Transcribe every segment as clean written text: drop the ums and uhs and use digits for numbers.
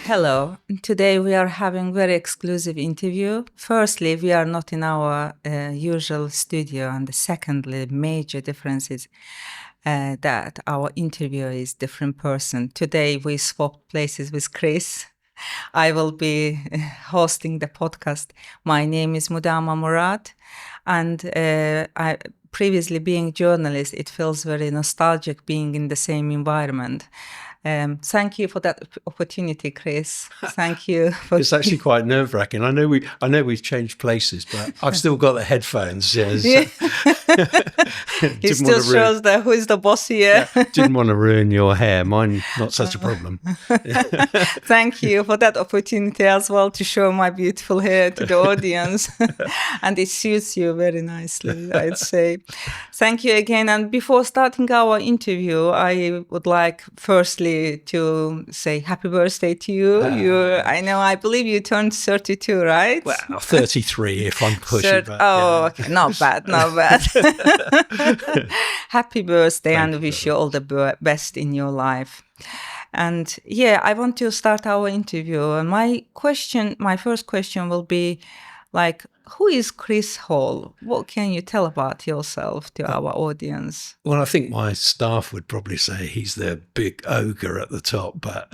Hello. Today we are having very exclusive interview. Firstly, we are not in our usual studio, and secondly, major difference is that our interviewer is different person. Today we swap places with Chris. I will be hosting the podcast. My name is Mudama Murad, and I previously being journalist, it feels very nostalgic being in the same environment. Thank you for that opportunity, Chris. Thank you. It's actually quite nerve-wracking. I know we've changed places, but I've still got the headphones. Yes. Yeah. He still shows that who is the boss here. Yeah, didn't want to ruin your hair. Mine, not such a problem. Thank you for that opportunity as well to show my beautiful hair to the audience. And it suits you very nicely, I'd say. Thank you again. And before starting our interview, I would like firstly to say happy birthday to you. I believe you turned 32, right? Well, 33 if I'm pushing back. Okay. Not bad. Happy birthday. Thank and wish you all the best in your life. And I want to start our interview. And my first question will be like, who is Chris Hall? What can you tell about yourself to our audience? Well, I think my staff would probably say he's the big ogre at the top, but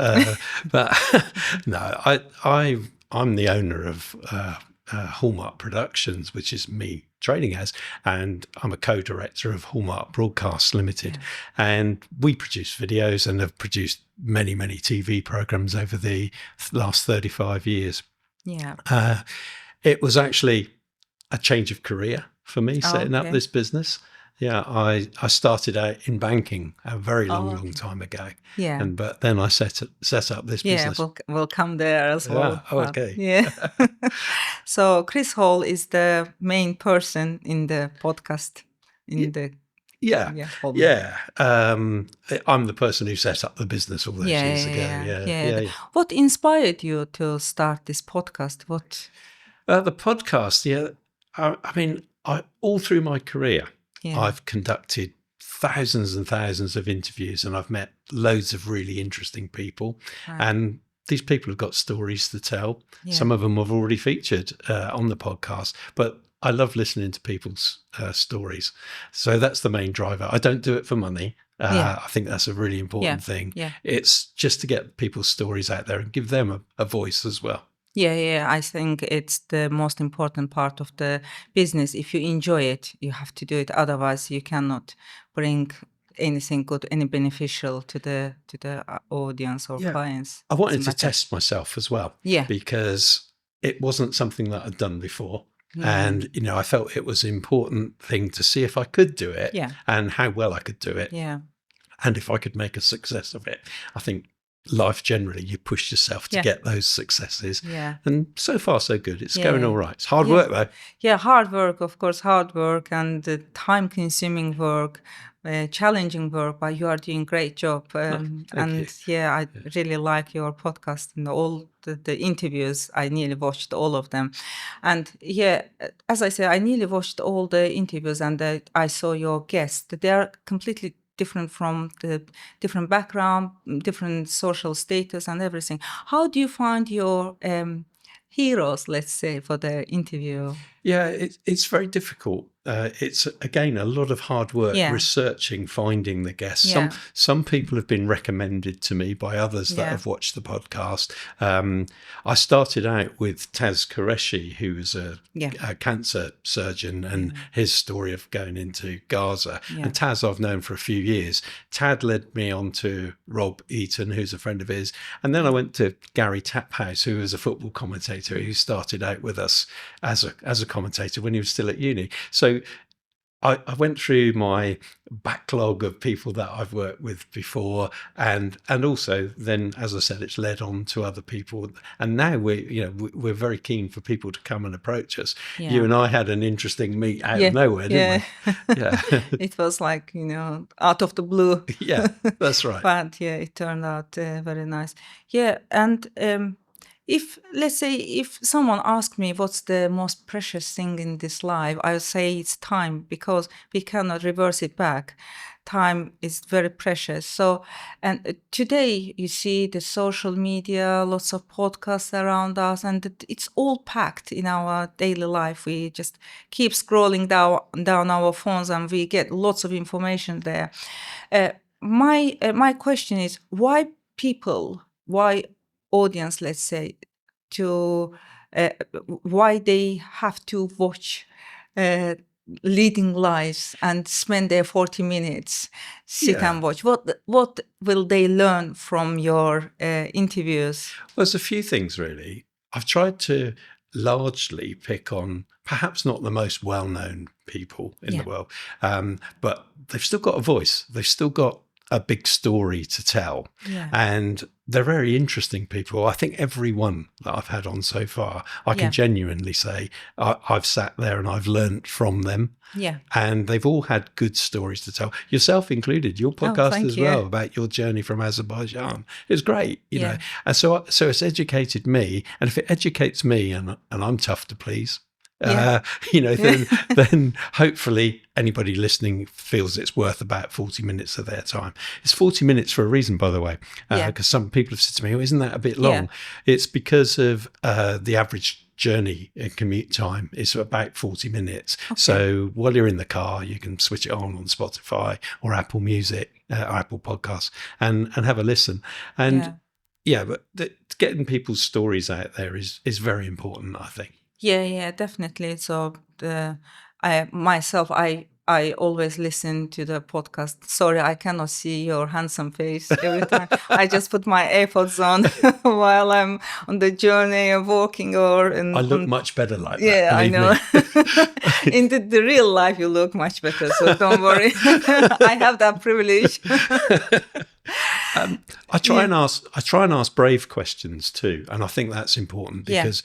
no, I'm the owner of Hallmark Productions, which is me trading as, and I'm a co-director of Hallmark Broadcast Limited. Yeah. And we produce videos and have produced many, many TV programs over the last 35 years. Yeah. It was actually a change of career for me, setting up this business. Yeah, I started out in banking a very long time ago. Yeah. But then I set up this business. Yeah, we'll come there as well. Oh, okay. Yeah. So Chris Hall is the main person in the podcast. Yeah. I'm the person who set up the business all those years ago. Yeah. What inspired you to start this podcast? The podcast, I mean, all through my career, I've conducted thousands and thousands of interviews, and I've met loads of really interesting people. Right. And these people have got stories to tell. Yeah. Some of them have already featured on the podcast, but I love listening to people's stories. So that's the main driver. I don't do it for money. I think that's a really important thing. Yeah. It's just to get people's stories out there and give them a voice as well. Yeah, I think it's the most important part of the business. If you enjoy it, you have to do it. Otherwise, you cannot bring anything good, any beneficial to the audience or clients. I wanted to test myself as well. Yeah. Because it wasn't something that I'd done before. And, I felt it was an important thing to see if I could do it and how well I could do it. Yeah. And if I could make a success of it. I think life generally, you push yourself to get those successes. Yeah. And so far, so good. It's going all right. It's hard work, though. Yeah, hard work, of course, hard work and time-consuming work, challenging work, but you are doing a great job. Thank you. I really like your podcast and all the interviews. I nearly watched all of them. And as I said, I nearly watched all the interviews and I saw your guests. They are completely different from the different background, different social status and everything. How do you find your heroes, let's say, for the interview? Yeah, it's very difficult. It's, again, a lot of hard work researching, finding the guests. Yeah. Some people have been recommended to me by others that have watched the podcast. I started out with Taz Qureshi, who was a cancer surgeon, and his story of going into Gaza. Yeah. And Taz I've known for a few years. Tad led me on to Rob Eaton, who's a friend of his. And then I went to Gary Taphouse, who was a football commentator who started out with us as a commentator when he was still at uni. So I went through my backlog of people that I've worked with before, and also then, as I said, it's led on to other people. And now we're very keen for people to come and approach us. Yeah. You and I had an interesting meet out of nowhere, didn't we? Yeah. It was like, out of the blue. Yeah, that's right. But it turned out very nice. Yeah, and if, let's say, if someone asked me what's the most precious thing in this life, I would say it's time, because we cannot reverse it back. Time is very precious. So, and today you see the social media, lots of podcasts around us, and it's all packed in our daily life. We just keep scrolling down our phones, and we get lots of information there. My question is, why audience, let's say, to why they have to watch leading lives and spend their 40 minutes sit and watch? What will they learn from your interviews? Well, there's a few things, really. I've tried to largely pick on perhaps not the most well-known people in the world, but they've still got a voice. They've still got a big story to tell. And they're very interesting people. I think every one that I've had on so far, I can genuinely say I've sat there and I've learned from them. And they've all had good stories to tell, yourself included. Your podcast as well, about your journey from Azerbaijan. It was great, you know. And so it's educated me. And if it educates me, and I'm tough to please, you know, then hopefully anybody listening feels it's worth about 40 minutes of their time. It's 40 minutes for a reason, by the way, because some people have said to me, oh, isn't that a bit long? It's because of the average journey and commute time is about 40 minutes. So while you're in the car, you can switch it on Spotify or Apple Music, or Apple Podcasts, and have a listen. And but getting people's stories out there is very important, I think. Yeah, definitely. So I always listen to the podcast. Sorry, I cannot see your handsome face every time. I just put my AirPods on while I'm on the journey of walking I look much better like that. Yeah, I know. In the real life, you look much better. So don't worry. I have that privilege. I try and ask brave questions too, and I think that's important because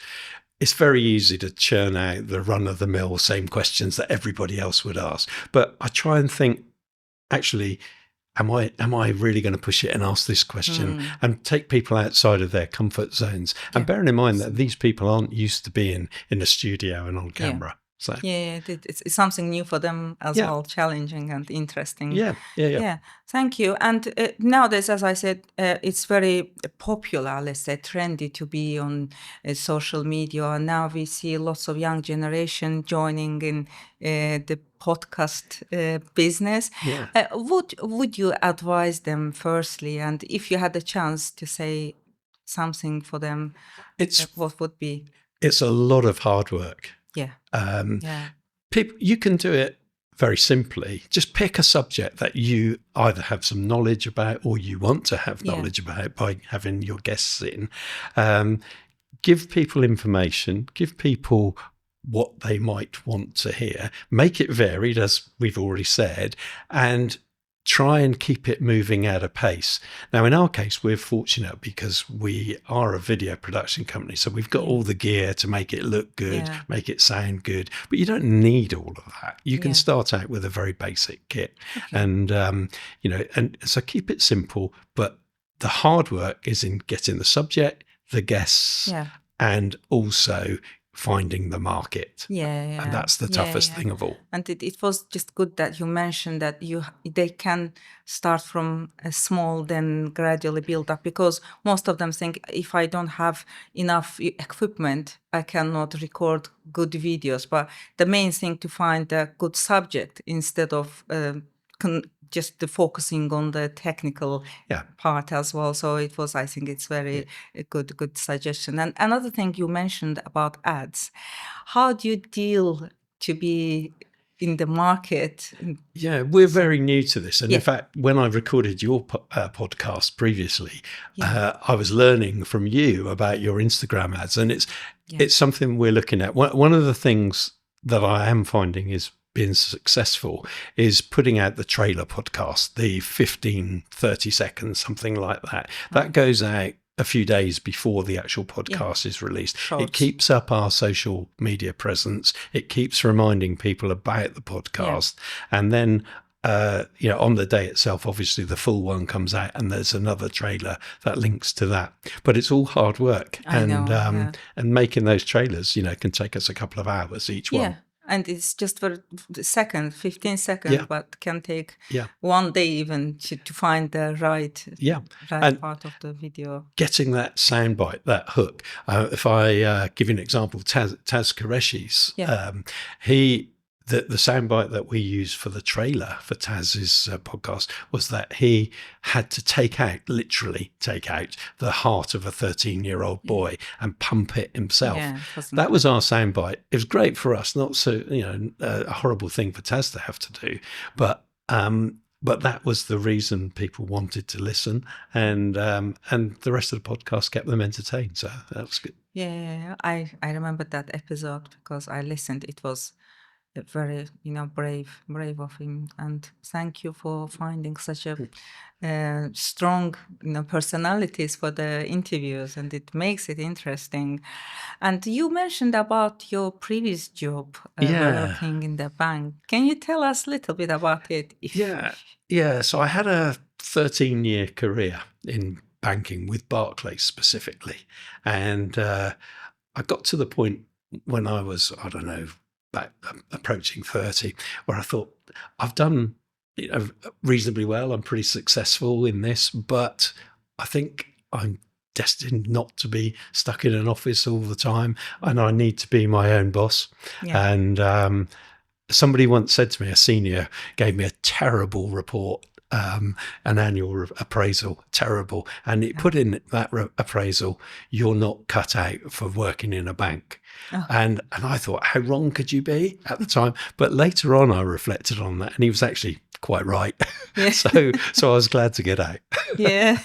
it's very easy to churn out the run-of-the-mill same questions that everybody else would ask. But I try and think, actually, am I really going to push it and ask this question and take people outside of their comfort zones? And bearing in mind that these people aren't used to being in a studio and on camera. So it's something new for them as well, challenging and interesting. Yeah. Thank you. And nowadays, as I said, it's very popular, let's say, trendy to be on social media. And now we see lots of young generation joining in the podcast business. Would you advise them firstly? And if you had the chance to say something for them, what would be? It's a lot of hard work. People, you can do it very simply. Just pick a subject that you either have some knowledge about or you want to have knowledge about by having your guests in. Give people information, give people what they might want to hear, make it varied, as we've already said, and try and keep it moving at a pace. Now, in our case, we're fortunate because we are a video production company. So we've got all the gear to make it look good, make it sound good, but you don't need all of that. You can start out with a very basic kit. And, you know, and so keep it simple, but the hard work is in getting the subject, the guests, and also finding the market. And that's the toughest thing of all. And it was just good that you mentioned that they can start from a small, then gradually build up, because most of them think, if I don't have enough equipment, I cannot record good videos. But the main thing to find a good subject instead of just focusing on the technical part as well. So I think it's very good suggestion. And another thing you mentioned about ads, how do you deal to be in the market? Yeah, we're very new to this. And in fact, when I recorded your podcast previously, I was learning from you about your Instagram ads. And it's something we're looking at. One of the things that I am finding is being successful is putting out the trailer podcast, the 15-30 seconds, something like that. That goes out a few days before the actual podcast is released. It keeps up our social media presence. It keeps reminding people about the podcast. And then on the day itself, obviously the full one comes out and there's another trailer that links to that. But it's all hard work. And making those trailers, can take us a couple of hours each one. Yeah. And it's just for the 15 seconds, but can take one day even to find the right part of the video. Getting that soundbite, that hook. If I give you an example, Taz Qureshi's, the soundbite that we use for the trailer for Taz's podcast was that he had to literally take out the heart of a 13-year-old boy and pump it himself. Yeah, that was our soundbite. It was great for us, not so, a horrible thing for Taz to have to do, but that was the reason people wanted to listen, and the rest of the podcast kept them entertained. So that was good. Yeah, I remember that episode because I listened. It was very brave of him, and thank you for finding such a strong personalities for the interviews, and it makes it interesting. And you mentioned about your previous job working in the bank. Can you tell us a little bit about it? So I had a 13-year career in banking with Barclays specifically, and I got to the point when I was, I don't know, approaching 30, where I thought, I've done reasonably well. I'm pretty successful in this, but I think I'm destined not to be stuck in an office all the time, and I need to be my own boss. Yeah. And somebody once said to me, a senior gave me a terrible report, an annual appraisal, terrible, and it put in that appraisal, "You're not cut out for working in a bank." Oh. And I thought, how wrong could you be at the time? But later on, I reflected on that, and he was actually quite right. Yeah. So I was glad to get out. Yeah,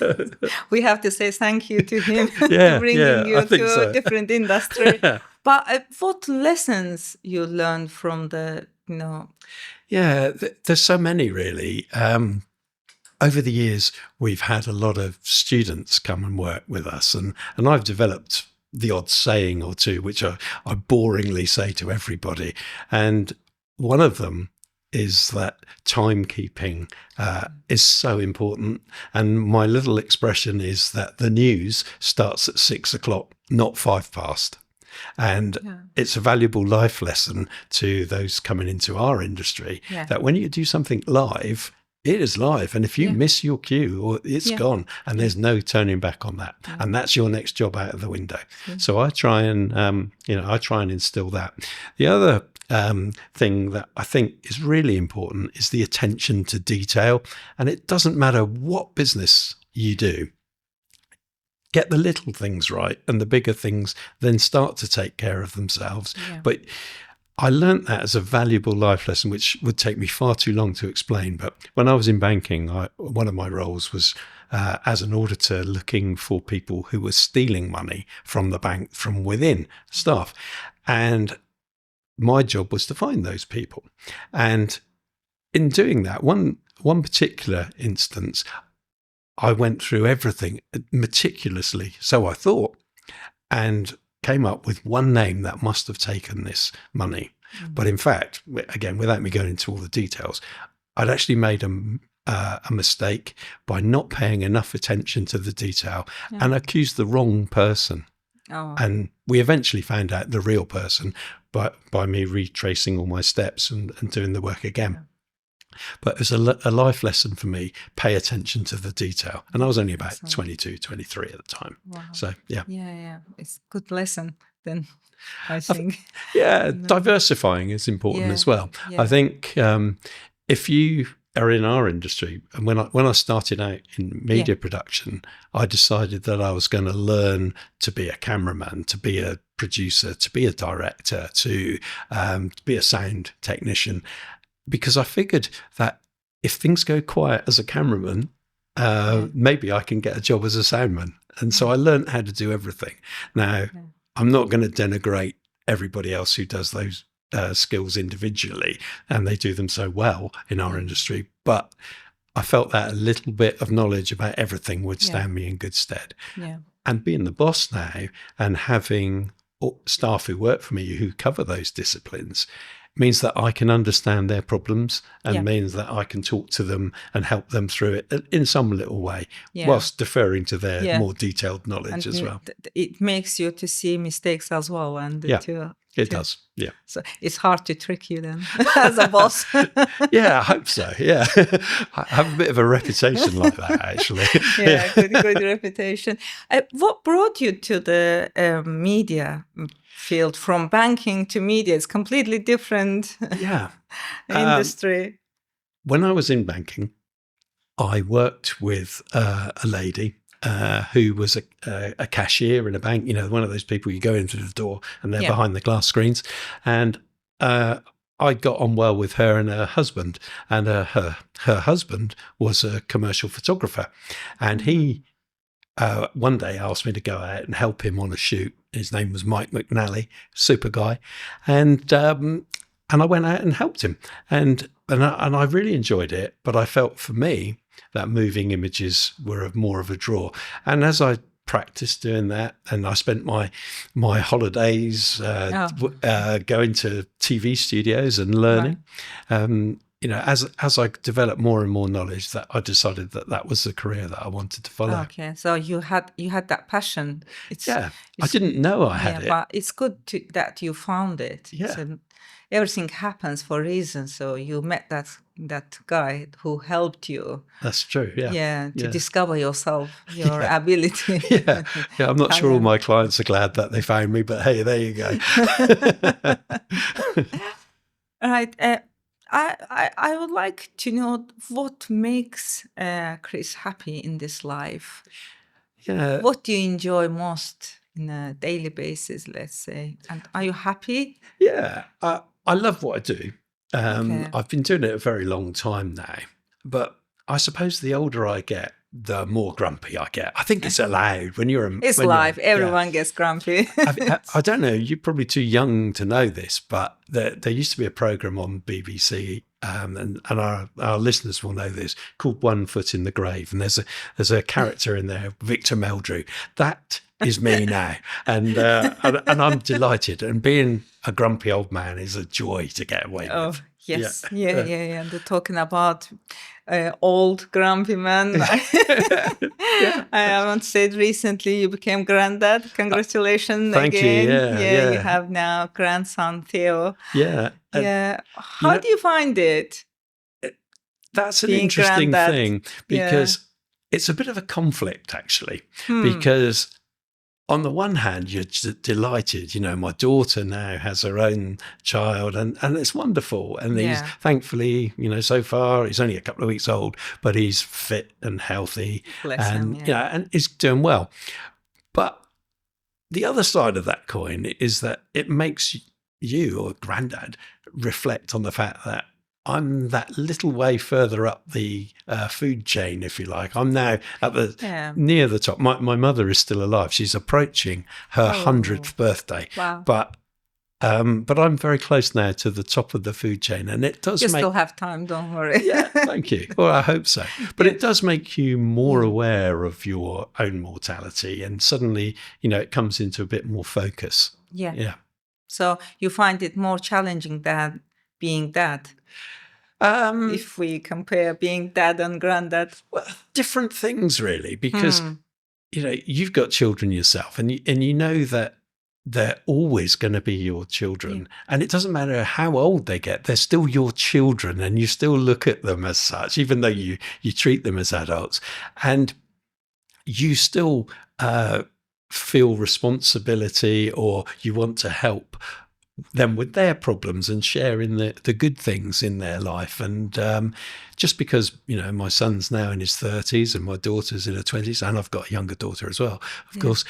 we have to say thank you to him for bringing you to a different industry. But what lessons you learned from the, Yeah, there's so many really. Over the years, we've had a lot of students come and work with us, and I've developed the odd saying or two, which I boringly say to everybody. And one of them is that timekeeping is so important. And my little expression is that the news starts at 6 o'clock, not 5 past. And it's a valuable life lesson to those coming into our industry that when you do something live, it is live, and if you miss your cue, it's gone, and there's no turning back on that, and that's your next job out of the window. So I try and instill that. The other thing that I think is really important is the attention to detail, and it doesn't matter what business you do. Get the little things right, and the bigger things then start to take care of themselves. Yeah. But I learned that as a valuable life lesson, which would take me far too long to explain. But when I was in banking, one of my roles was as an auditor looking for people who were stealing money from the bank from within staff. And my job was to find those people. And in doing that, one particular instance, I went through everything meticulously, so I thought, and came up with one name that must have taken this money. But in fact, again, without me going into all the details, I'd actually made a mistake by not paying enough attention to the detail and accused the wrong person. Oh. And we eventually found out the real person by me retracing all my steps and doing the work again. Yeah. But it was a life lesson for me, pay attention to the detail. And I was only about 22, 23 at the time. Wow. So, yeah. Yeah. It's a good lesson then, I think. Diversifying is important as well. Yeah. I think if you are in our industry, and when I started out in media production, I decided that I was going to learn to be a cameraman, to be a producer, to be a director, to be a sound technician. Because I figured that if things go quiet as a cameraman, maybe I can get a job as a soundman. And so I learned how to do everything. Now, I'm not going to denigrate everybody else who does those skills individually, and they do them so well in our industry. But I felt that a little bit of knowledge about everything would stand me in good stead. Yeah. And being the boss now and having staff who work for me who cover those disciplines, means that I can understand their problems and means that I can talk to them and help them through it in some little way, whilst deferring to their more detailed knowledge as well. It makes you to see mistakes as well. And it does. Yeah. So it's hard to trick you then as a boss. Yeah, I hope so. Yeah. I have a bit of a reputation like that, actually. Good reputation. What brought you to the media field? From banking to media, it's completely different industry. When I was in banking, I worked with a lady who was a cashier in a bank, one of those people you go into the door and they're behind the glass screens. And I got on well with her and her husband. And her husband was a commercial photographer. And he one day asked me to go out and help him on a shoot. His name was Mike McNally, super guy. And I went out and helped him. And I really enjoyed it. But I felt for me, that moving images were more of a draw. And as I practiced doing that, and I spent my holidays going to TV studios and learning, as I developed more and more knowledge, that I decided that was the career that I wanted to follow. Okay, so you had that passion. I didn't know I had it, but it's good that you found it. Yeah. So everything happens for a reason. So you met that guy who helped you. That's true. Yeah. To discover yourself, your ability. Yeah. I'm not sure all my clients are glad that they found me, but hey, there you go. All right. I would like to know what makes Chris happy in this life. Yeah. What do you enjoy most in a daily basis, let's say? And are you happy? Yeah. I love what I do. I've been doing it a very long time now, but I suppose the older I get, the more grumpy I get. I think it's allowed when you're It's life. Everyone gets grumpy. I don't know. You're probably too young to know this, but there used to be a program on BBC, and our listeners will know this, called One Foot in the Grave. And there's a character in there, Victor Meldrew. That is me now, and I'm delighted. And being a grumpy old man is a joy to get away with. Oh yes, yeah. They're talking about old grumpy man. I haven't said recently you became granddad. Congratulations thank again. you. Yeah. You have now grandson Theo. Yeah. How do you find it? That's an interesting thing, because it's a bit of a conflict, actually, because on the one hand, you're delighted. My daughter now has her own child, and it's wonderful. And he's thankfully, so far, he's only a couple of weeks old, but he's fit and healthy. Bless him, and he's doing well. But the other side of that coin is that it makes you, or granddad, reflect on the fact that I'm that little way further up the food chain, if you like. I'm now at near the top. My mother is still alive. She's approaching her 100th birthday. Wow. But I'm very close now to the top of the food chain, and it does still have time, don't worry. Yeah, thank you. Well, I hope so. But it does make you more aware of your own mortality, and suddenly, it comes into a bit more focus. Yeah. So you find it more challenging than being dad? If we compare being dad and granddad? Well, different things, really, because, you've got children yourself, and you know that they're always going to be your children. And it doesn't matter how old they get, they're still your children, and you still look at them as such, even though you treat them as adults. And you still feel responsibility, or you want to help them with their problems and share in the good things in their life. And just because, my son's now in his 30s and my daughter's in her 20s, and I've got a younger daughter as well, of course,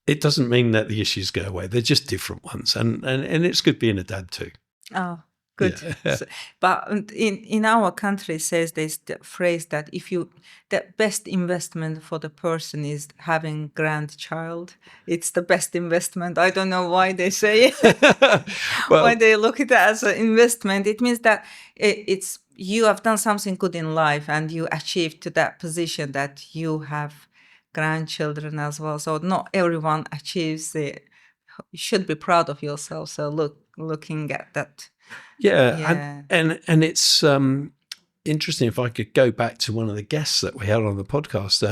it doesn't mean that the issues go away. They're just different ones. And it's good being a dad too. Oh, good. Yeah. But in our country, says this the phrase that the best investment for the person is having grandchild. It's the best investment. I don't know why they say it. Why they look at it as an investment. It means that it's you have done something good in life, and you achieved to that position that you have grandchildren as well. So not everyone achieves it. You should be proud of yourself. So look, looking at that. Yeah. And it's interesting. If I could go back to one of the guests that we had on the podcast,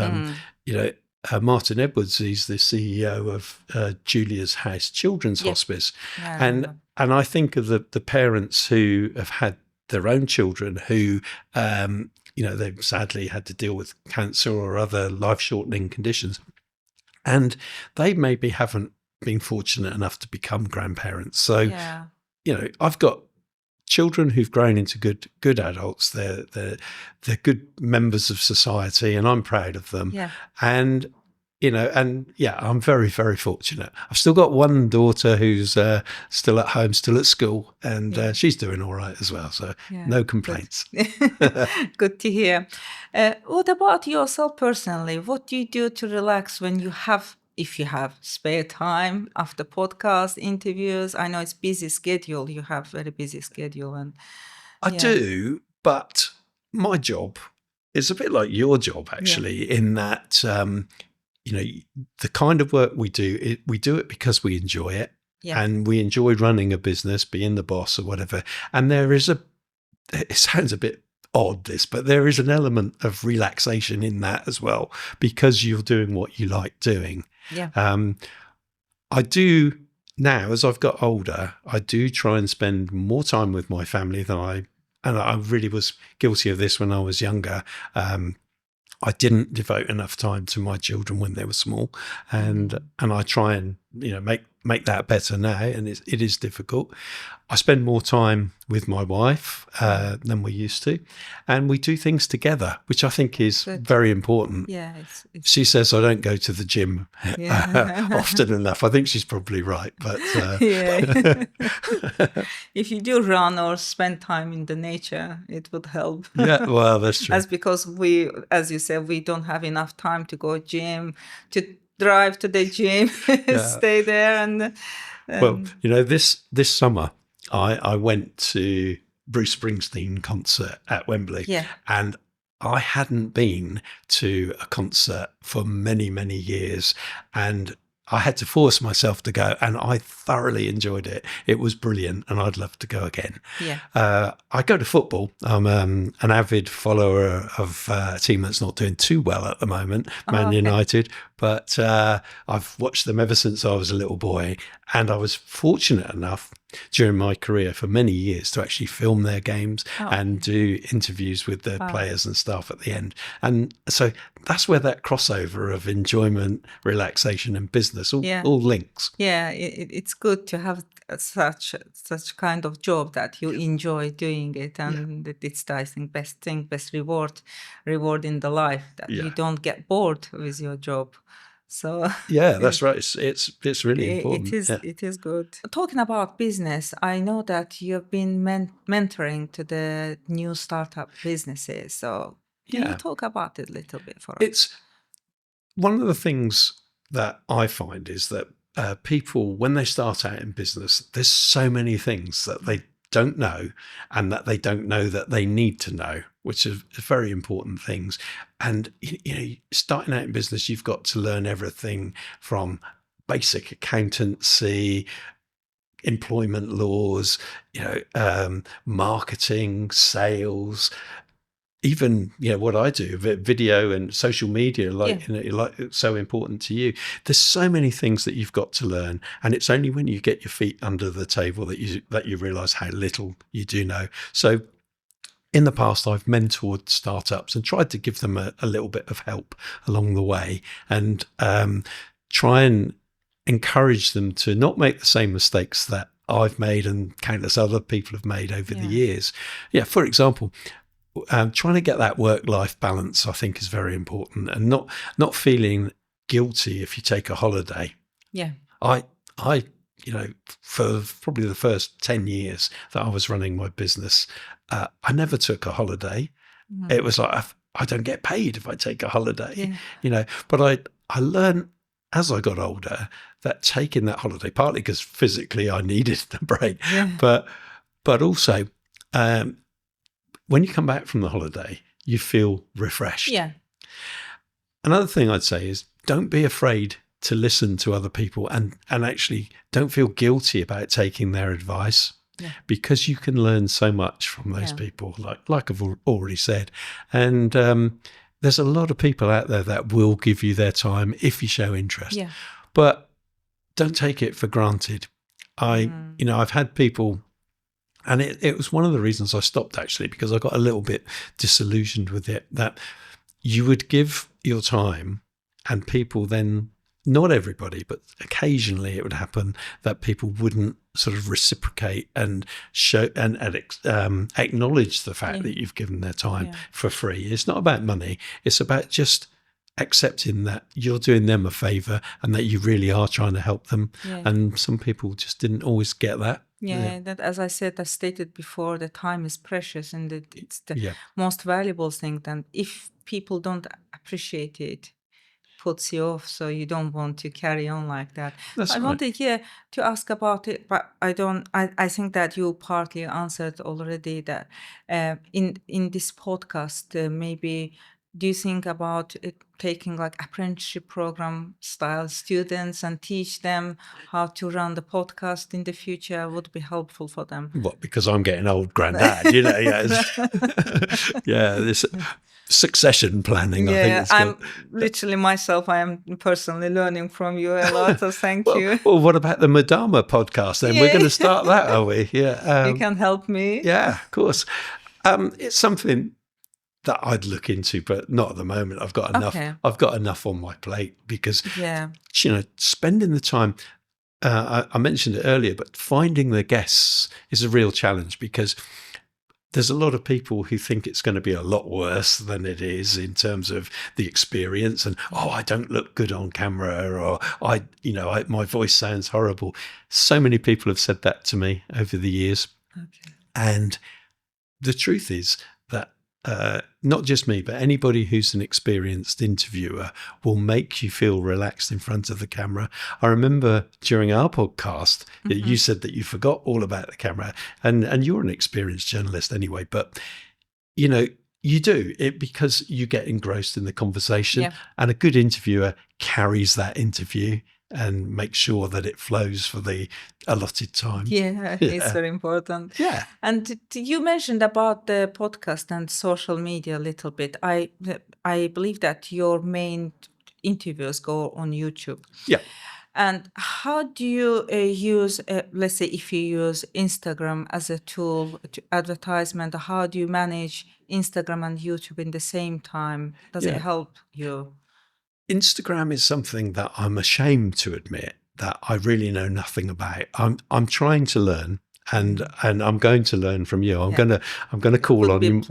Martin Edwards, he's the CEO of Julia's House Children's Hospice. And I think of the parents who have had their own children who, they've sadly had to deal with cancer or other life-shortening conditions. And they maybe haven't been fortunate enough to become grandparents. So, I've got children who've grown into good adults. They're good members of society, and I'm proud of them. Yeah. And I'm very, very fortunate. I've still got one daughter who's still at home, still at school, and she's doing all right as well. So no complaints. Good to hear. What about yourself personally? What do you do to relax when if you have spare time after podcast interviews? I know it's busy schedule. You have very busy schedule. And I do, but my job is a bit like your job, actually, in that, the kind of work we do it because we enjoy it, and we enjoy running a business, being the boss or whatever. And there is it sounds a bit odd, but there is an element of relaxation in that as well, because you're doing what you like doing. Yeah. I do now, as I've got older, I do try and spend more time with my family and I really was guilty of this when I was younger. I didn't devote enough time to my children when they were small, and I try and make that better now, and it is difficult. I spend more time with my wife than we used to, and we do things together, which I think is very important. Yeah, she says I don't go to the gym often enough. I think she's probably right, but if you do run or spend time in the nature, it would help. Yeah, well, that's true. As because we, as you said, we don't have enough time to go gym, to drive to the gym, stay there, and well, this summer I went to Bruce Springsteen concert at Wembley, and I hadn't been to a concert for many, many years, and I had to force myself to go, and I thoroughly enjoyed it. It was brilliant, and I'd love to go again. I go to football. I'm an avid follower of a team that's not doing too well at the moment, Man United, but I've watched them ever since I was a little boy, and I was fortunate enough during my career for many years to actually film their games and do interviews with the players and staff at the end. And so that's where that crossover of enjoyment, relaxation and business all links. Yeah, it's good to have such kind of job that you enjoy doing it, and it's I think best reward in the life, that you don't get bored with your job. So that's right. It's really important. It is good. Talking about business, I know that you've been mentoring to the new startup businesses. So can you talk about it a little bit for us? It's one of the things that I find is that people, when they start out in business, there's so many things that they don't know, and that they don't know that they need to know, which are very important things. And starting out in business, you've got to learn everything from basic accountancy, employment laws, marketing, sales, even what I do, video and social media, like it's so important to you. There's so many things that you've got to learn, and it's only when you get your feet under the table that you realize how little you do know. So in the past, I've mentored startups and tried to give them a little bit of help along the way, and try and encourage them to not make the same mistakes that I've made and countless other people have made over the years. For example, trying to get that work-life balance, I think, is very important, and not feeling guilty if you take a holiday. I for probably the first 10 years that I was running my business, I never took a holiday. It was like, I don't get paid if I take a holiday, but I learned as I got older that taking that holiday, partly because physically I needed the break, but also when you come back from the holiday, you feel refreshed. Another thing I'd say is, don't be afraid to listen to other people and actually don't feel guilty about taking their advice, because you can learn so much from those people, like I've already said. And there's a lot of people out there that will give you their time if you show interest. Yeah. But don't take it for granted. I've had people, and it was one of the reasons I stopped, actually, because I got a little bit disillusioned with it, that you would give your time and people then, not everybody, but occasionally it would happen that people wouldn't sort of reciprocate and show and acknowledge the fact that you've given their time for free. It's not about money. It's about just accepting that you're doing them a favor and that you really are trying to help them. And some people just didn't always get that. That, as I stated before, the time is precious, and it's the most valuable thing. And if people don't appreciate it, puts you off, so you don't want to carry on like that. I wanted to ask about it, but I think that you partly answered already that in this podcast, maybe do you think about taking like apprenticeship program style students and teach them how to run the podcast in the future? Would be helpful for them. What, because I'm getting old, granddad, this succession planning, I think it's I'm literally myself, I am personally learning from you a lot, so thank you. Well, what about the Mudama podcast then? We're going to start that, are we? You can help me. Yeah, of course. It's something that I'd look into, but not at the moment. I've got enough. I've got enough on my plate because, spending the time, I mentioned it earlier, but finding the guests is a real challenge, because there's a lot of people who think it's going to be a lot worse than it is in terms of the experience. And, I don't look good on camera, or my voice sounds horrible. So many people have said that to me over the years. And the truth is that not just me, but anybody who's an experienced interviewer will make you feel relaxed in front of the camera. I remember during our podcast that you said that you forgot all about the camera, and you're an experienced journalist anyway, but you do it because you get engrossed in the conversation, and a good interviewer carries that interview and make sure that it flows for the allotted time. It's very important. And you mentioned about the podcast and social media a little bit. I believe that your main interviews go on YouTube. And how do you use, let's say, if you use Instagram as a tool to advertisement, how do you manage Instagram and YouTube in the same time? Does it help you? Instagram is something that I'm ashamed to admit that I really know nothing about. I'm trying to learn, and I'm going to learn from you. I'm gonna call on you.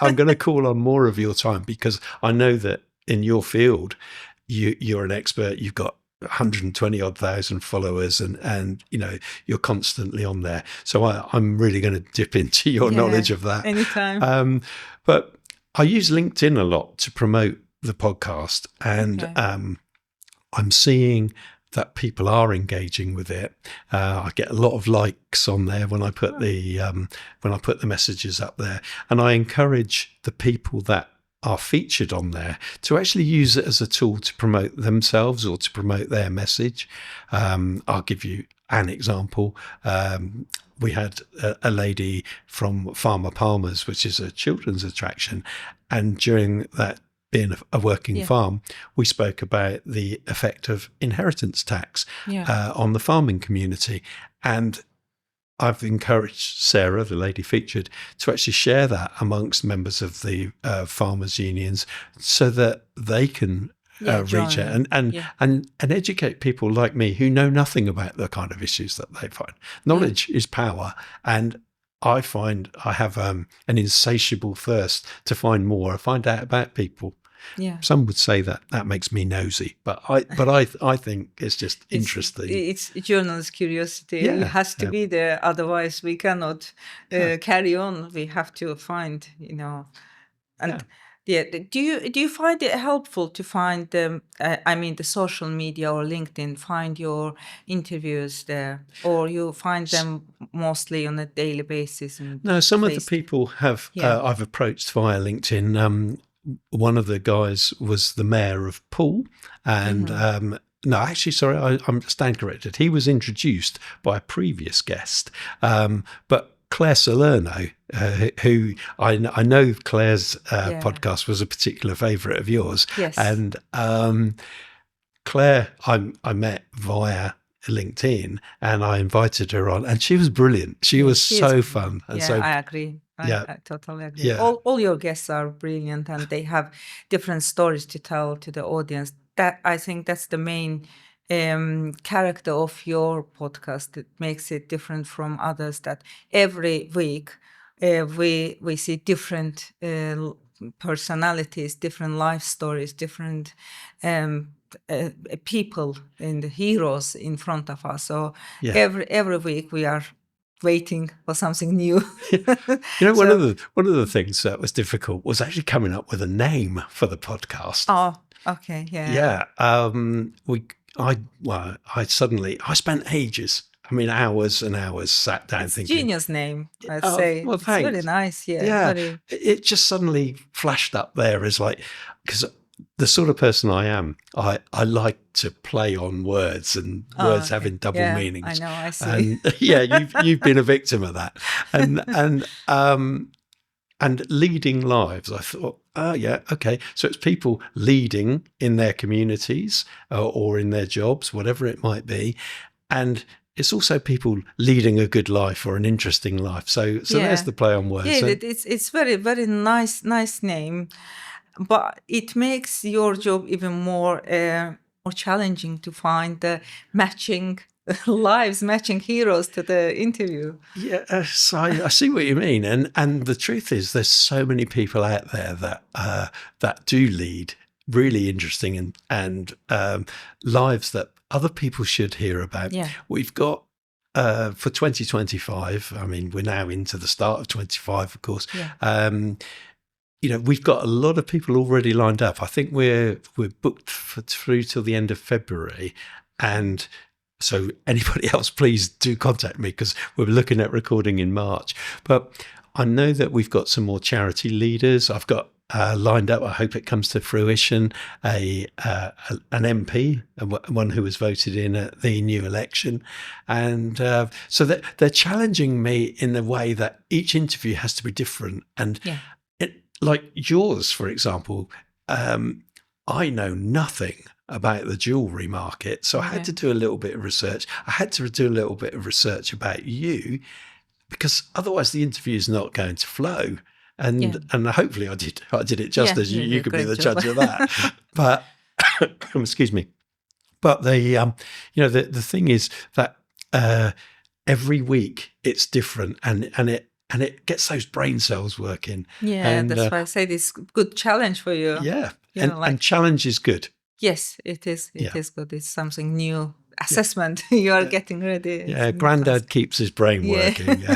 I'm gonna call on more of your time, because I know that in your field, you're an expert. You've got 120,000 followers, and you're constantly on there. So I'm really going to dip into your knowledge of that anytime. But I use LinkedIn a lot to promote the podcast, and I'm seeing that people are engaging with it. I get a lot of likes on there when I put the messages up there, and I encourage the people that are featured on there to actually use it as a tool to promote themselves or to promote their message. I'll give you an example. We had a lady from Farmer Palmer's, which is a children's attraction, and during that, being a working farm, we spoke about the effect of inheritance tax on the farming community. And I've encouraged Sarah, the lady featured, to actually share that amongst members of the farmers' unions, so that they can reach out and educate people like me who know nothing about the kind of issues that they find. Knowledge is power, and I find I have an insatiable thirst to find more, find out about people. Some would say that makes me nosy, but I think it's just interesting. It's journalist curiosity. It has to be there, otherwise we cannot carry on. We have to find, and do you find it helpful to find the social media or LinkedIn, find your interviews there, or you find them mostly on a daily basis? No, some of the people have I've approached via LinkedIn. One of the guys was the mayor of Poole, and No, actually, sorry, I'm stand corrected. He was introduced by a previous guest, but Claire Salerno, who I know Claire's podcast was a particular favourite of yours. Yes. And Claire, I met via LinkedIn, and I invited her on, and she was brilliant. She was so fun. And so I agree. I totally agree. Yeah. All your guests are brilliant, and they have different stories to tell to the audience. That I think that's the main character of your podcast that makes it different from others. That every week we see different personalities, different life stories, different people and the heroes in front of us. So every week we are waiting for something new. One of the things that was difficult was actually coming up with a name for the podcast. Oh, okay, yeah. I spent ages. I mean, hours and hours sat down thinking. Genius name, I'd say. Well, thanks. It's really nice. Yeah. It just suddenly flashed up there as like, because the sort of person I am, I like to play on words and words having double meanings. I know, I see. And you've been a victim of that. And leading lives, I thought, okay. So it's people leading in their communities or in their jobs, whatever it might be. And it's also people leading a good life or an interesting life. So there's the play on words. Yeah, it's very, very nice name. But it makes your job even more challenging to find the matching lives, matching heroes to the interview. Yeah, so I see what you mean, and the truth is, there's so many people out there that do lead really interesting and lives that other people should hear about. Yeah. We've got. For 2025, I mean, we're now into the start of 25, of course. Yeah. We've got a lot of people already lined up. I think we're booked through till the end of February, and so anybody else, please do contact me because we're looking at recording in March. But I know that we've got some more charity leaders. I've got lined up. I hope it comes to fruition. An MP, one who was voted in at the new election, and so that they're challenging me in the way that each interview has to be different. And like yours, for example, I know nothing about the jewelry market, so I had to do a little bit of research. I had to do a little bit of research about you, because otherwise the interview is not going to flow. And hopefully I did it justice. You could be the judge of that. But excuse me. But the thing is that every week it's different, and it gets those brain cells working. Yeah, and that's why I say this good challenge for you. Yeah, and challenge is good. Yes, it is. It is good. It's something new. Assessment. You are getting ready. Yeah, Grandad keeps his brain working. Yeah.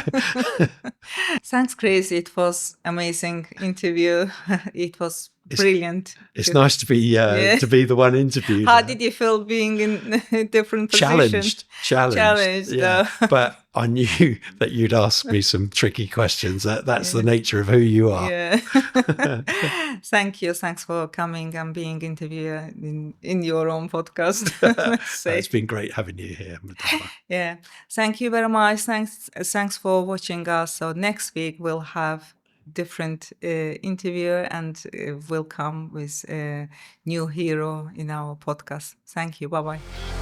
Thanks, Chris. It was amazing interview. It was brilliant. It's nice to be the one interviewed. How did you feel being in different positions? Challenged. Yeah. But I knew that you'd ask me some tricky questions. That's the nature of who you are. Yeah. Thank you. Thanks for coming and being interviewed in your own podcast. It's been great having you here, Mudama. Yeah. Thank you very much. Thanks for watching us. So next week we'll have different interview, and we'll come with a new hero in our podcast. Thank you. Bye-bye.